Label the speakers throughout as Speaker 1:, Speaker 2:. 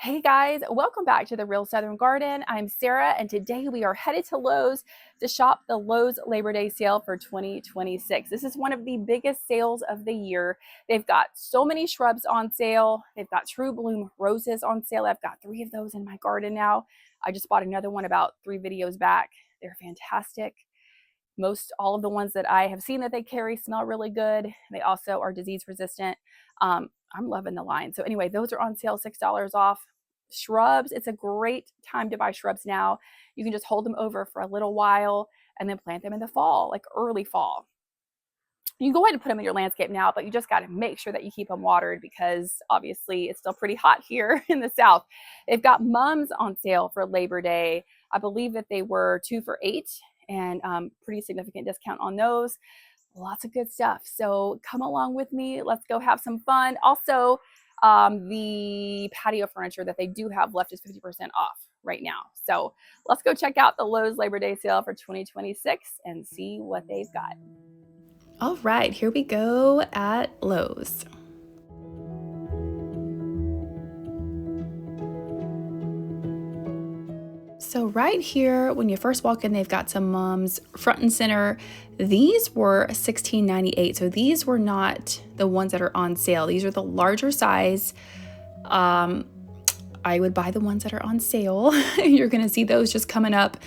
Speaker 1: Hey guys, welcome back to the Real Southern Garden. I'm Sarah, and today we are headed to Lowe's to shop the Lowe's Labor Day sale for 2026. This is one of the biggest sales of the year. They've got so many shrubs on sale. They've got True Bloom roses on sale. I've got 3 of those in my garden now. I just bought another one about 3 videos back. They're fantastic. Most all of the ones that I have seen that they carry smell really good. They also are disease resistant. I'm loving the line. So anyway, those are on sale, $6 off. Shrubs, it's a great time to buy shrubs now. You can just hold them over for a little while and then plant them in the fall, like early fall. You can go ahead and put them in your landscape now, but you just got to make sure that you keep them watered because obviously it's still pretty hot here in the South. They've got mums on sale for Labor Day. I believe that they were 2 for $8 and pretty significant discount on those. Lots of good stuff. So come along with me. Let's go have some fun. Also, the patio furniture that they do have left is 50% off right now. So let's go check out the Lowe's Labor Day sale for 2026 and see what they've got. All right, here we go at Lowe's. So right here, when you first walk in, they've got some mums front and center. These were $16.98. So these were not the ones that are on sale. These are the larger size. I would buy the ones that are on sale. You're going to see those just coming up.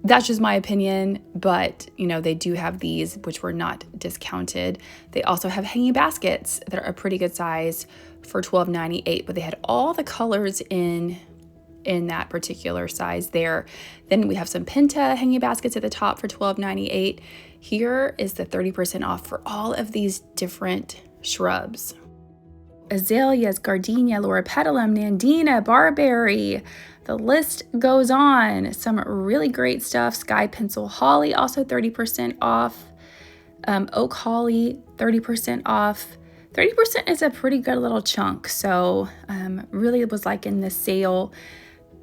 Speaker 1: That's just my opinion, but you know, they do have these which were not discounted. They also have hanging baskets that are a pretty good size for $12.98, but they had all the colors in that particular size there. Then we have some Penta hanging baskets at the top for $12.98. Here is the 30% off for all of these different shrubs. Azaleas, gardenia, loropetalum, nandina, barberry. The list goes on. Some really great stuff. Sky pencil holly, also 30% off. Oak holly, 30% off. 30% is a pretty good little chunk. So really was like in the sale.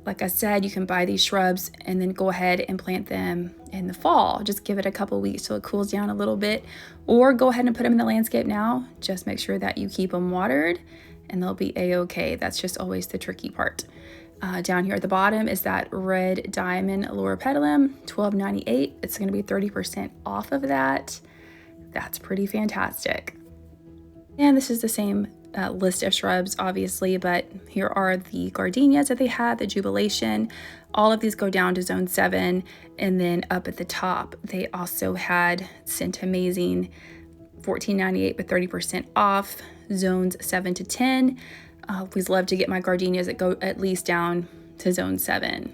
Speaker 1: Like I said, you can buy these shrubs and then go ahead and plant them in the fall. Just give it a couple weeks till it cools down a little bit, or go ahead and put them in the landscape now. Just make sure that you keep them watered and they'll be a-okay. That's just always the tricky part. Down here at the bottom is that red diamond loropetalum, $12.98. It's going to be 30% off of that. That's pretty fantastic. And this is the same list of shrubs, obviously, but here are the gardenias that they had, the jubilation. All of these go down to zone 7, and then up at the top they also had Scent Amazing, $14.98 but 30% off, zones 7 to 10. Always love to get my gardenias that go at least down to zone 7.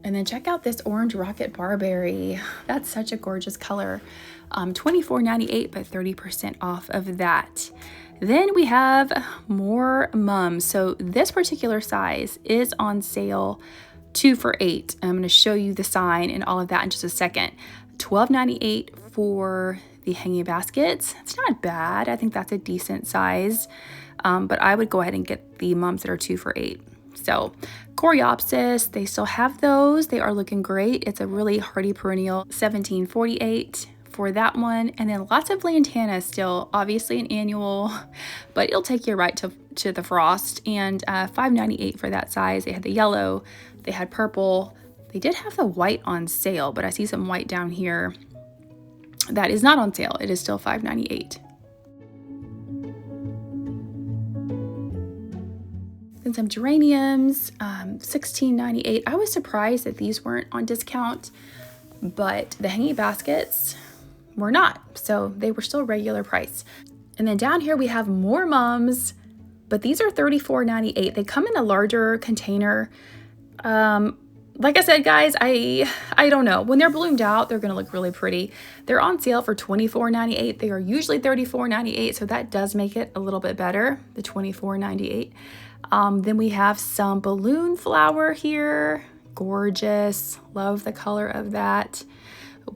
Speaker 1: And then check out this orange rocket barberry. That's such a gorgeous color. $24.98 but 30% off of that. Then we have more mums. So this particular size is on sale 2 for $8. I'm going to show you the sign and all of that in just a second. $12.98 for the hanging baskets. It's not bad. I think that's a decent size. But I would go ahead and get the mums that are 2 for $8. So Coreopsis, they still have those. They are looking great. It's a really hardy perennial, $17.48 for that one. And then lots of lantana still, obviously an annual, but it'll take you right to the frost. And $5.98 for that size. They had the yellow, they had purple. They did have the white on sale, but I see some white down here that is not on sale. It is still $5.98. Then some geraniums, $16.98. I was surprised that these weren't on discount, but the hanging baskets were not. So they were still regular price. And then down here we have more mums, but these are $34.98. They come in a larger container. Like I said, guys, I don't know. When they're bloomed out, they're going to look really pretty. They're on sale for $24.98. They are usually $34.98, so that does make it a little bit better, the $24.98. Then we have some balloon flower here. Gorgeous. Love the color of that.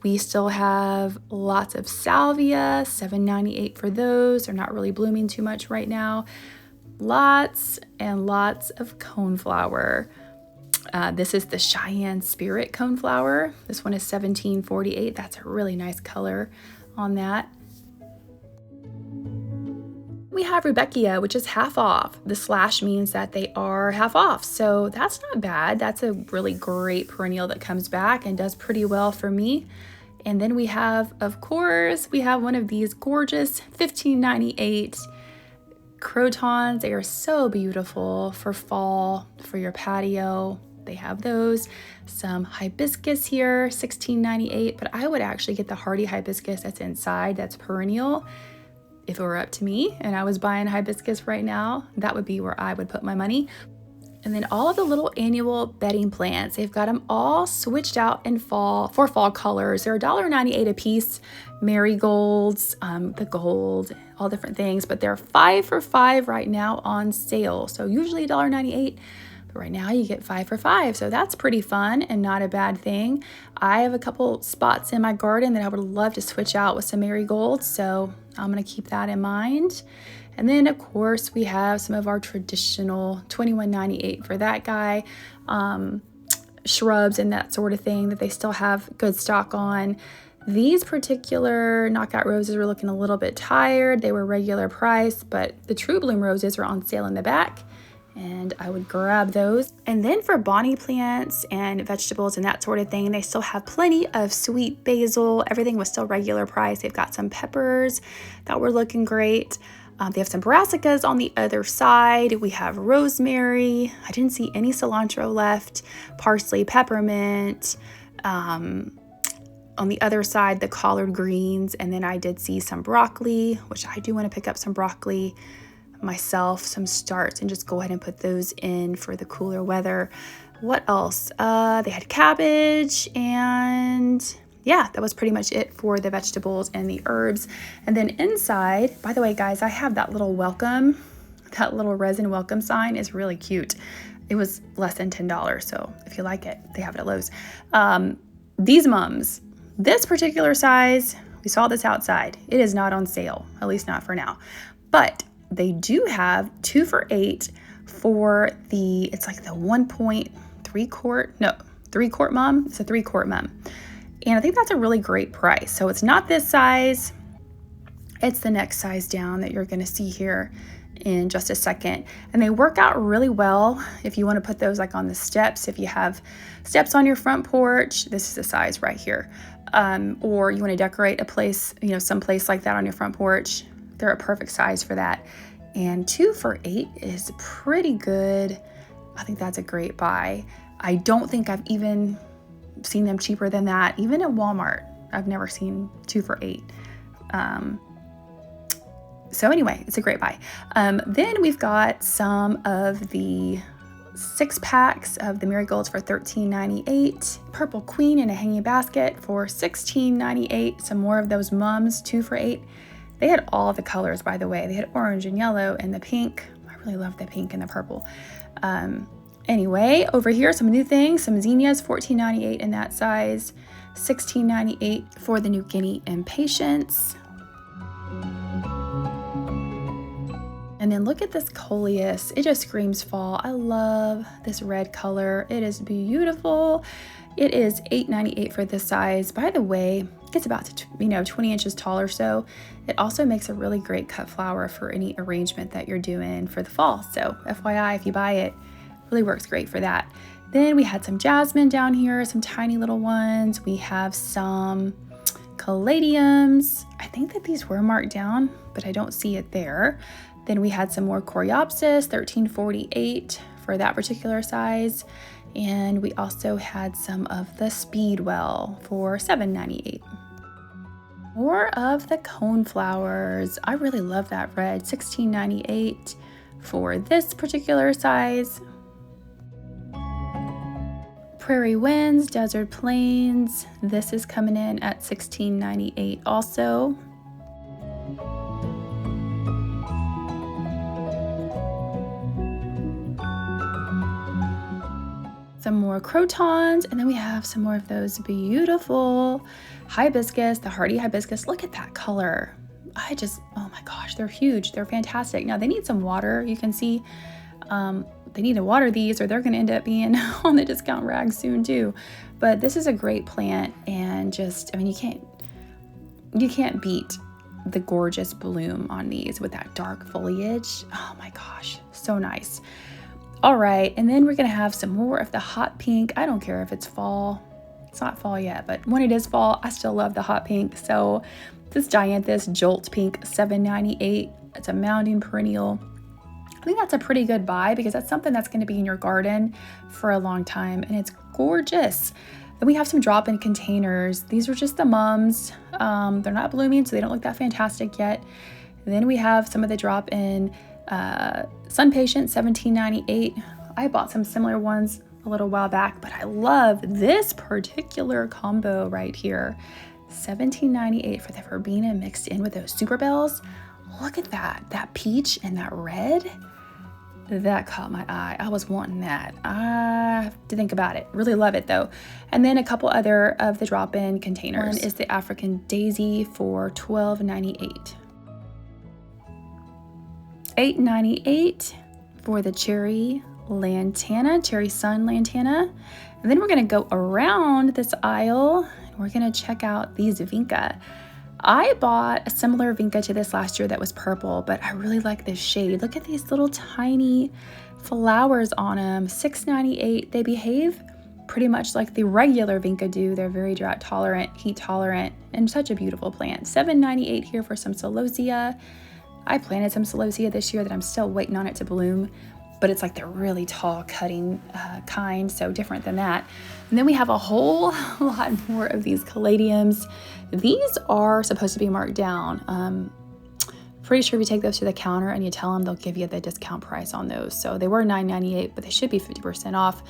Speaker 1: We still have lots of salvia, $7.98 for those. They're not really blooming too much right now. Lots and lots of coneflower. This is the Cheyenne Spirit coneflower. This one is $17.48. That's a really nice color on that. We have Rudbeckia, which is half off. The slash means that they are half off, so that's not bad. That's a really great perennial that comes back and does pretty well for me. And then we have, of course, we have one of these gorgeous 1598 crotons. They are so beautiful for fall, for your patio. They have those. Some hibiscus here, 1698, but I would actually get the hardy hibiscus that's inside, that's perennial. If it were up to me and I was buying hibiscus right now, that would be where I would put my money. And then all of the little annual bedding plants, they've got them all switched out in fall for fall colors. They're $1.98 a piece. Marigolds, the gold, all different things, but they're 5 for $5 right now on sale. So usually $1.98, but right now you get 5 for $5. So that's pretty fun and not a bad thing. I have a couple spots in my garden that I would love to switch out with some marigolds, so I'm gonna keep that in mind. And then of course we have some of our traditional $21.98 for that guy, shrubs and that sort of thing that they still have good stock on. These particular knockout roses were looking a little bit tired. They were regular price, but the True Bloom roses are on sale in the back, and I would grab those. And then for bonnie plants and vegetables and that sort of thing, they still have plenty of sweet basil. Everything was still regular price. They've got some peppers that were looking great. They have some brassicas on the other side. We have rosemary. I didn't see any cilantro left. Parsley, peppermint. On the other side, the collard greens. And then I did see some broccoli, which I do want to pick up some broccoli myself, some starts, and just go ahead and put those in for the cooler weather. What else? They had cabbage, and yeah, that was pretty much it for the vegetables and the herbs. And then inside, by the way, guys, I have that little welcome, that little resin welcome sign is really cute. It was less than $10, so if you like it, they have it at Lowe's. These mums, this particular size, we saw this outside. It is not on sale, at least not for now. But they do have 2 for $8 for the, it's like the 1.3 quart, no, 3-quart mum. It's a 3-quart mum. And I think that's a really great price. So it's not this size, it's the next size down that you're gonna see here in just a second. And they work out really well if you wanna put those like on the steps. If you have steps on your front porch, this is the size right here. Or you wanna decorate a place, you know, some place like that on your front porch, they're a perfect size for that. And 2 for $8 is pretty good. I think that's a great buy. I don't think I've even seen them cheaper than that. Even at Walmart, I've never seen 2 for $8. So anyway, it's a great buy. Then we've got some of the 6 packs of the marigolds for $13.98. Purple Queen in a hanging basket for $16.98. Some more of those mums, 2 for $8. They had all the colors, by the way. They had orange and yellow and the pink. I really love the pink and the purple. Anyway, over here, some new things. Some zinnias, $14.98 in that size. $16.98 for the New Guinea Impatiens. And then look at this coleus. It just screams fall. I love this red color. It is beautiful. It is $8.98 for this size. By the way, it's about 20 inches tall or so. It also makes a really great cut flower for any arrangement that you're doing for the fall. So FYI, if you buy it, really works great for that. Then we had some jasmine down here, some tiny little ones. We have some caladiums. I think that these were marked down, but I don't see it there. Then we had some more coreopsis, $13.48 for that particular size. And we also had some of the speedwell for $7.98. More of the coneflowers. I really love that red, $16.98 for this particular size. Prairie Winds, Desert Plains. This is coming in at $16.98 also. Some more crotons, and then we have some more of those beautiful hibiscus, the hardy hibiscus. Look at that color. Oh my gosh, they're huge. They're fantastic. Now they need some water. You can see they need to water these or they're going to end up being on the discount rag soon too. But this is a great plant, and you can't beat the gorgeous bloom on these with that dark foliage. Oh my gosh, so nice. All right, and then we're gonna have some more of the hot pink. I don't care if it's fall. It's not fall yet, but when it is fall, I still love the hot pink. So this Dianthus Jolt Pink, $7.98. It's a mounding perennial. I think that's a pretty good buy because that's something that's going to be in your garden for a long time, and it's gorgeous. Then we have some drop-in containers. These are just the mums. They're not blooming, so they don't look that fantastic yet. And then we have some of the drop-in Sun Patient, $17.98. I bought some similar ones a little while back, but I love this particular combo right here. $17.98 for the verbena mixed in with those super bells. Look at that peach and that red. That caught my eye. I was wanting that. I have to think about it. Really love it though. And then a couple other of the drop-in containers. One is the African Daisy for $12.98. $8.98 for the Cherry Lantana, Cherry Sun Lantana. And then we're gonna go around this aisle and we're gonna check out these Vinca. I bought a similar Vinca to this last year that was purple, but I really like this shade. Look at these little tiny flowers on them, $6.98. They behave pretty much like the regular Vinca do. They're very drought tolerant, heat tolerant, and such a beautiful plant. $7.98 here for some celosia. I planted some celosia this year that I'm still waiting on it to bloom, but it's like the really tall cutting kind, so different than that. And then we have a whole lot more of these caladiums. These are supposed to be marked down. Pretty sure if you take those to the counter and you tell them, they'll give you the discount price on those. So they were $9.98, but they should be 50% off.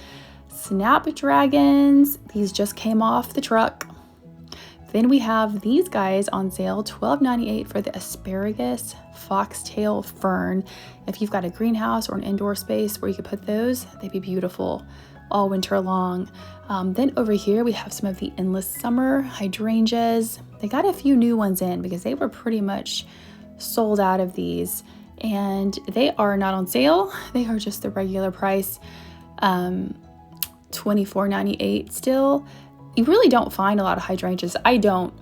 Speaker 1: Snapdragons, these just came off the truck. Then we have these guys on sale, $12.98 for the asparagus foxtail fern. If you've got a greenhouse or an indoor space where you could put those, they'd be beautiful all winter long. Then over here we have some of the endless summer hydrangeas. They got a few new ones in because they were pretty much sold out of these, and they are not on sale. They are just the regular price, $24.98 still. You really don't find a lot of hydrangeas. I don't.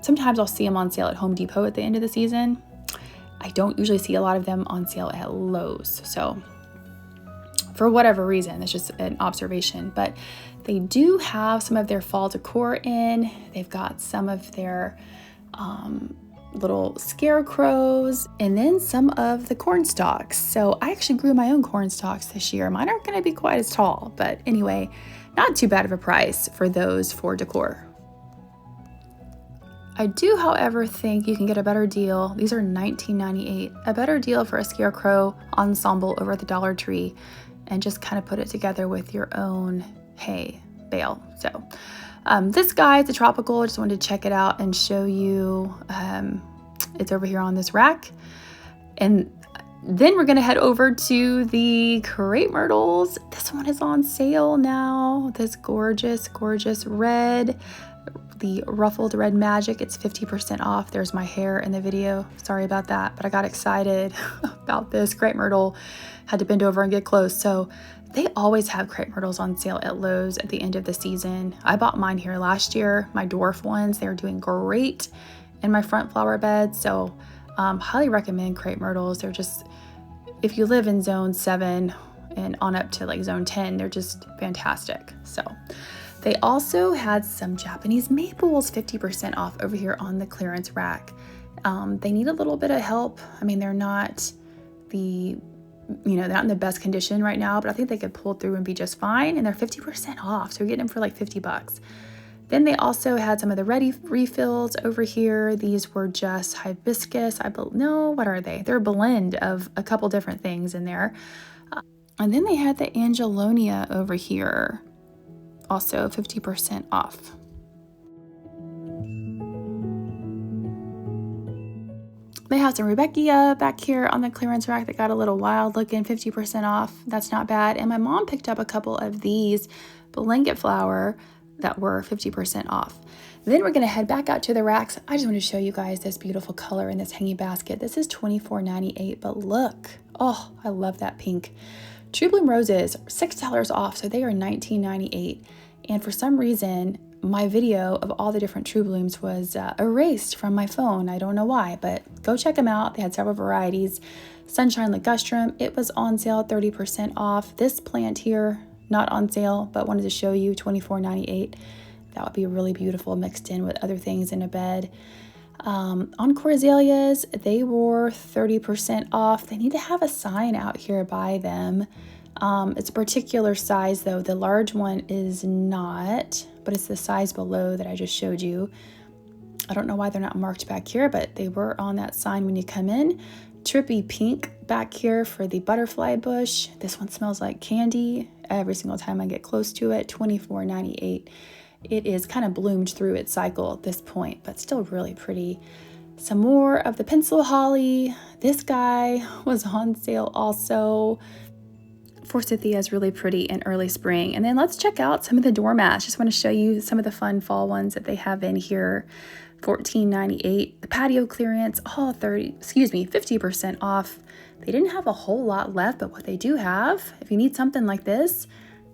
Speaker 1: Sometimes I'll see them on sale at Home Depot at the end of the season. I don't usually see a lot of them on sale at Lowe's. So for whatever reason, it's just an observation. But they do have some of their fall decor in. They've got some of their little scarecrows, and then some of the corn stalks. So I actually grew my own corn stalks this year. Mine aren't going to be quite as tall, but anyway, not too bad of a price for those for decor. I do, however, think you can get a better deal. These are $19.98, a better deal for a scarecrow ensemble over at the Dollar Tree, and just kind of put it together with your own hay bale. So this guy, it's a tropical. I just wanted to check it out and show you. It's over here on this rack. And then we're gonna head over to the crepe myrtles. This one is on sale now. This gorgeous, gorgeous red, the ruffled red magic. It's 50% off. There's my hair in the video. Sorry about that, but I got excited about this crepe myrtle. Had to bend over and get close. So they always have crepe myrtles on sale at Lowe's at the end of the season. I bought mine here last year, my dwarf ones. They're doing great in my front flower bed. So highly recommend crepe myrtles. They're just, if you live in zone 7 and on up to like zone 10, they're just fantastic. So they also had some Japanese maples 50% off over here on the clearance rack. They need a little bit of help. I mean, they're not they're not in the best condition right now, but I think they could pull through and be just fine. And they're 50% off. So you're getting them for like $50. Then they also had some of the ready refills over here. These were just hibiscus. What are they? They're a blend of a couple different things in there. And then they had the Angelonia over here, also 50% off. They have some Rebecca back here on the clearance rack that got a little wild looking, 50% off. That's not bad. And my mom picked up a couple of these blanket flower that were 50% off. Then we're gonna head back out to the racks. I just want to show you guys this beautiful color in this hanging basket. This is $24.98, but look, oh, I love that pink. True Bloom roses, $6 off, so they are $19.98. And for some reason, my video of all the different true blooms was erased from my phone. I don't know why, but go check them out. They had several varieties. Sunshine Ligustrum, it was on sale, 30% off. This plant here, not on sale, but wanted to show you, $24.98. That would be really beautiful mixed in with other things in a bed. Encore azaleas, they were 30% off. They need to have a sign out here by them. It's a particular size though. The large one is not, but it's the size below that I just showed you. I don't know why they're not marked back here, but they were on that sign when you come in. Trippy pink back here for the butterfly bush. This one smells like candy every single time I get close to it. $24.98. It is kind of bloomed through its cycle at this point, but still really pretty. Some more of the pencil holly. This guy was on sale also. Forsythia is really pretty in early spring. And then let's check out some of the doormats. Just want to show you some of the fun fall ones that they have in here. $14.98. The patio clearance, all 50% off. They didn't have a whole lot left, but what they do have, if you need something like this,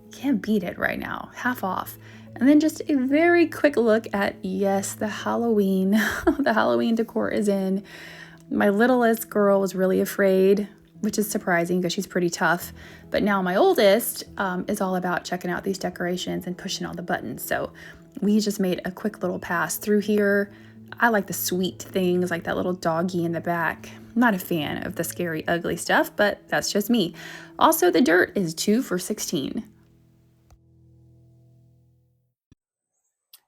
Speaker 1: you can't beat it right now, half off. And then just a very quick look at, yes, the Halloween. The Halloween decor is in. My littlest girl was really afraid, which is surprising because she's pretty tough. But now my oldest is all about checking out these decorations and pushing all the buttons. So we just made a quick little pass through here. I like the sweet things like that little doggy in the back. I'm not a fan of the scary, ugly stuff, but that's just me. Also, the dirt is 2 for $16.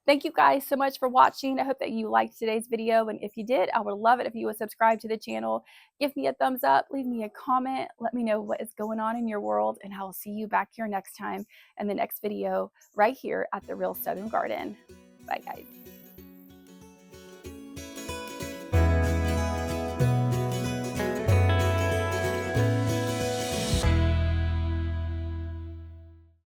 Speaker 1: Thank you guys so much for watching. I hope that you liked today's video. And if you did, I would love it if you would subscribe to the channel. Give me a thumbs up, leave me a comment, let me know what is going on in your world, and I'll see you back here next time in the next video right here at the Real Southern Garden. Bye guys.